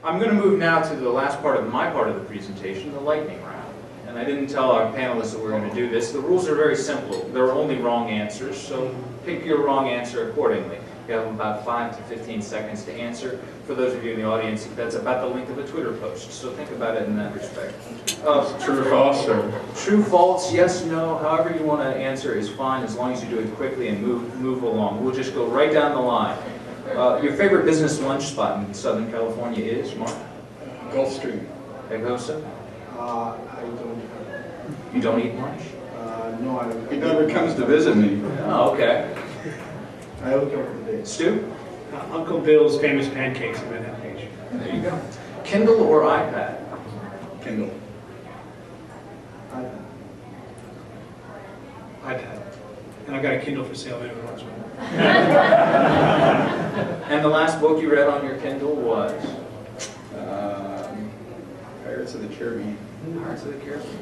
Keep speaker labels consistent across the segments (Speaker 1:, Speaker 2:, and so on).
Speaker 1: I'm going to move now to the last part of my part of the presentation, the lightning round. And I didn't tell our panelists that we're going to do this. The rules are very simple. There are only wrong answers, so pick your wrong answer accordingly. You have about 5 to 15 seconds to answer. For those of you in the audience, that's about the length of a Twitter post, so think about it in that respect.
Speaker 2: True or false? Or?
Speaker 1: True, false, yes, no, however you want to answer is fine, as long as you do it quickly and move along. We'll just go right down the line. Your favorite business lunch spot in Southern California is, Marc?
Speaker 2: Gulfstream.
Speaker 1: Eghosa?
Speaker 3: I don't.
Speaker 1: You don't eat lunch?
Speaker 3: No, I don't.
Speaker 2: He never comes to visit me.
Speaker 1: Oh, okay.
Speaker 3: I only come for the day.
Speaker 1: Stu?
Speaker 4: Uncle Bill's famous pancakes in Manhattan Beach.
Speaker 1: There you go. Kindle or iPad?
Speaker 2: Kindle.
Speaker 3: iPad.
Speaker 4: iPad. And I've got a Kindle for sale if anyone wants one.
Speaker 1: And the last book you read on your Kindle was?
Speaker 2: Pirates of the Caribbean.
Speaker 1: Pirates of the Caribbean.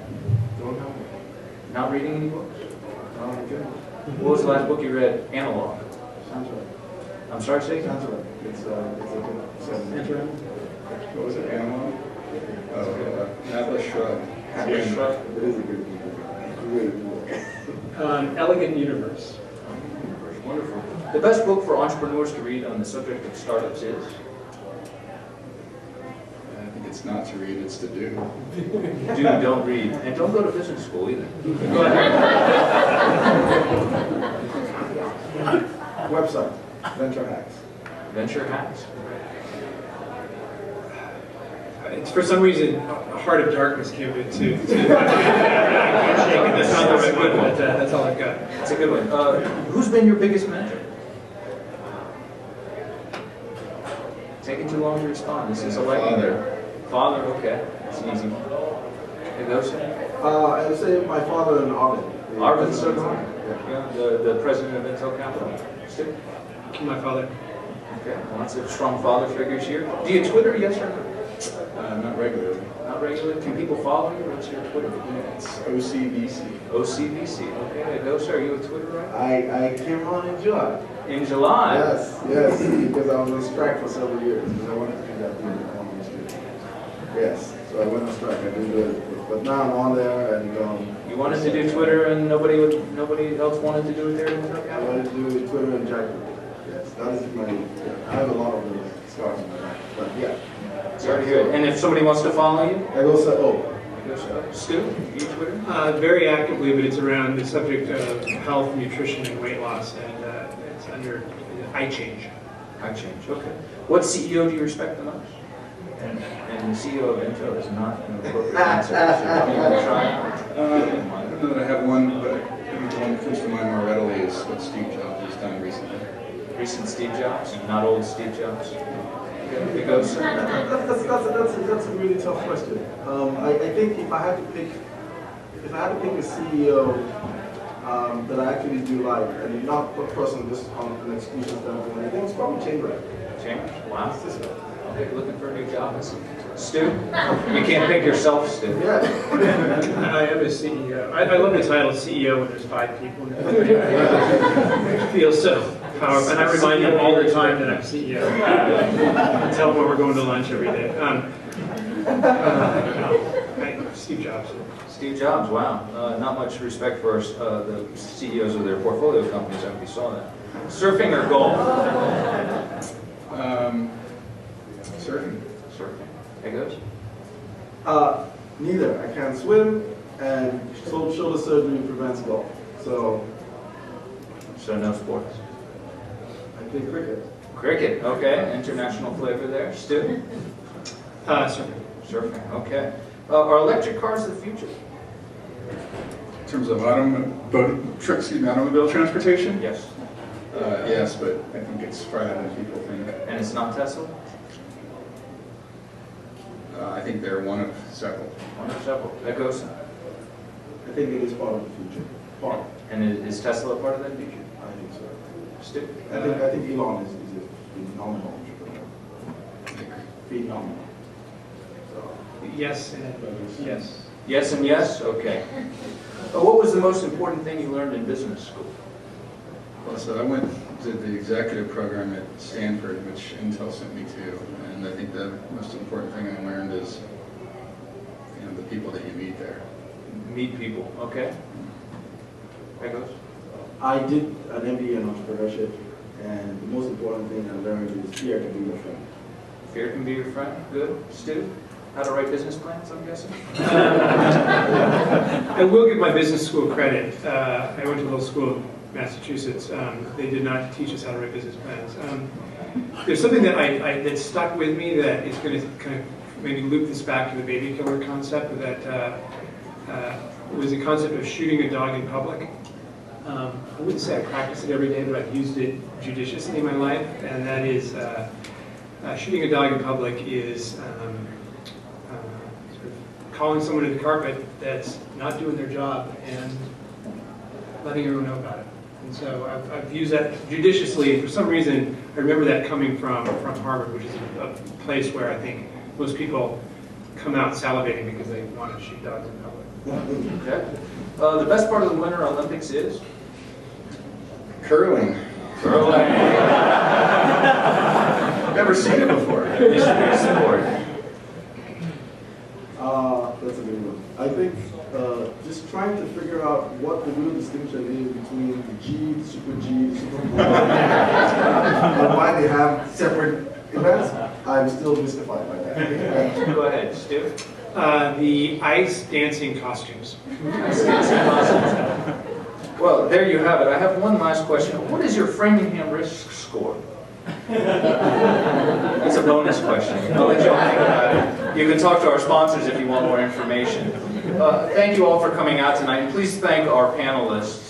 Speaker 3: Don't have one.
Speaker 1: Not reading any books?
Speaker 3: Okay.
Speaker 1: What was the last book you read? Analog.
Speaker 3: Sounds right.
Speaker 1: I'm sorry, say?
Speaker 3: Sounds right. It's a good.
Speaker 2: What was it? Analog? Atlas Shrugged.
Speaker 1: Atlas Shrugged.
Speaker 3: It is a good book.
Speaker 4: Elegant Universe.
Speaker 1: Wonderful. The best book for entrepreneurs to read on the subject of startups is?
Speaker 2: I think it's not to read, it's to do.
Speaker 1: Do, don't read. And don't go to business school either. Go ahead.
Speaker 3: Website. Venture Hacks.
Speaker 1: Venture Hacks.
Speaker 4: It's for some reason Heart of Darkness came to that's not the right one, but that's all I've got.
Speaker 1: That's a good one. Who's been your biggest mentor? Taking too long to respond. This is a lightning round. Father, okay. That's an easy one. Eghosa?
Speaker 3: I would say my father and Averitt.
Speaker 1: Arvind Sotomayor? Yeah, the president of Intel Capital. Stu?
Speaker 4: My father.
Speaker 1: Okay, lots of strong father figures here. Do you Twitter, yes or no?
Speaker 2: Not regularly.
Speaker 1: Not regularly. Can people follow you? What's your Twitter?
Speaker 2: It's OCBC.
Speaker 1: OCBC. Okay, Eghosa, are you a Twitter, right?
Speaker 3: I came on in July.
Speaker 1: In July?
Speaker 3: Yes, because I was on strike for several years because I wanted to do that during the economy student. Yes, so I went on strike. I didn't do it, but now I'm on there and
Speaker 1: You wanted to do Twitter and nobody else wanted to do it there in Intel
Speaker 3: I
Speaker 1: Capital?
Speaker 3: wanted to do Twitter and Jack. Yes, that is my. I have a lot of those scars in my back, but yeah.
Speaker 1: Very good. And if somebody wants to follow you?
Speaker 3: Eghosa O.
Speaker 1: Stu, you Twitter?
Speaker 4: Very actively, but it's around the subject of health, nutrition, and weight loss, and it's under iChange.
Speaker 1: iChange, okay. What CEO do you respect the most? And the CEO of Intel is not an appropriate answer. So don't even try.
Speaker 2: I don't know that I have one, but I think the one that comes to mind more readily is what Steve Jobs has done recently.
Speaker 1: Recent Steve Jobs, not old Steve Jobs. It goes.
Speaker 3: That's a really tough question. I think if I had to pick a CEO that I actually do like, and not a person just on an exclusive standpoint, I think it's probably Chamberlain.
Speaker 1: Chambers? Wow. Okay, looking for a new job. Stu? You can't pick yourself, Stu.
Speaker 3: Yeah.
Speaker 4: I am a CEO. I love the title CEO when there's 5 people. It feels so powerful. And I remind them all the time that I'm CEO. I tell them when we're going to lunch every day. Steve Jobs.
Speaker 1: Steve Jobs, wow. Not much respect for the CEOs of their portfolio companies. I hope you saw that. Surfing or golf?
Speaker 2: Surfing.
Speaker 1: Surfing. It goes?
Speaker 3: Neither. I can't swim, and shoulder surgery prevents golf. So
Speaker 1: No sports.
Speaker 3: I play cricket.
Speaker 1: Cricket, okay. International flavor there. Stu?
Speaker 4: Surfing.
Speaker 1: Surfing, okay. Are electric cars the future?
Speaker 2: In terms of automobile transportation?
Speaker 1: Yes.
Speaker 2: Yes, but I think it's farther than people think.
Speaker 1: And it's not Tesla?
Speaker 2: I think they're one of several.
Speaker 1: One or several. Eghosa.
Speaker 3: I think it is part of the future. Part.
Speaker 1: And is Tesla a part of that future?
Speaker 3: I think so.
Speaker 1: Stu?
Speaker 3: I think Elon is a phenomenal entrepreneur. Phenomenal. So.
Speaker 4: Yes and yes.
Speaker 1: Yes and yes? Okay. What was the most important thing you learned in business school?
Speaker 2: Well, so I went to the executive program at Stanford, which Intel sent me to, and I think the most important thing I learned is, the people that you meet there.
Speaker 1: Meet people, okay? Eghosa?
Speaker 3: I did an MBA in entrepreneurship, and the most important thing I learned is fear can be your friend.
Speaker 1: Fear can be your friend, good. Stu? How to write business plans, I'm guessing?
Speaker 4: I will give my business school credit. I went to a little school in Massachusetts. They did not teach us how to write business plans. There's something that that stuck with me that is going to kind of maybe loop this back to the baby killer concept, that was the concept of shooting a dog in public. I wouldn't say I practice it every day, but I've used it judiciously in my life, and that is shooting a dog in public is sort of calling someone to the carpet that's not doing their job and letting everyone know about it. And so I've used that judiciously. For some reason, I remember that coming from Harvard, which is a place where I think most people come out salivating because they want to shoot dogs in public.
Speaker 1: Okay. The best part of the Winter Olympics is?
Speaker 2: Curling.
Speaker 1: Curling.
Speaker 2: Never seen it before.
Speaker 1: History sport.
Speaker 3: That's a good one. I think just trying to figure out what the real distinction is between the G, the Super G, the Super Bowl, and why they have separate events. I'm still mystified by that.
Speaker 1: Go ahead, Stu.
Speaker 4: The ice dancing costumes.
Speaker 1: Well, there you have it. I have one last question. What is your Framingham risk score? That's a bonus question. I'll let you all think about it. You can talk to our sponsors if you want more information. Thank you all for coming out tonight. And please thank our panelists.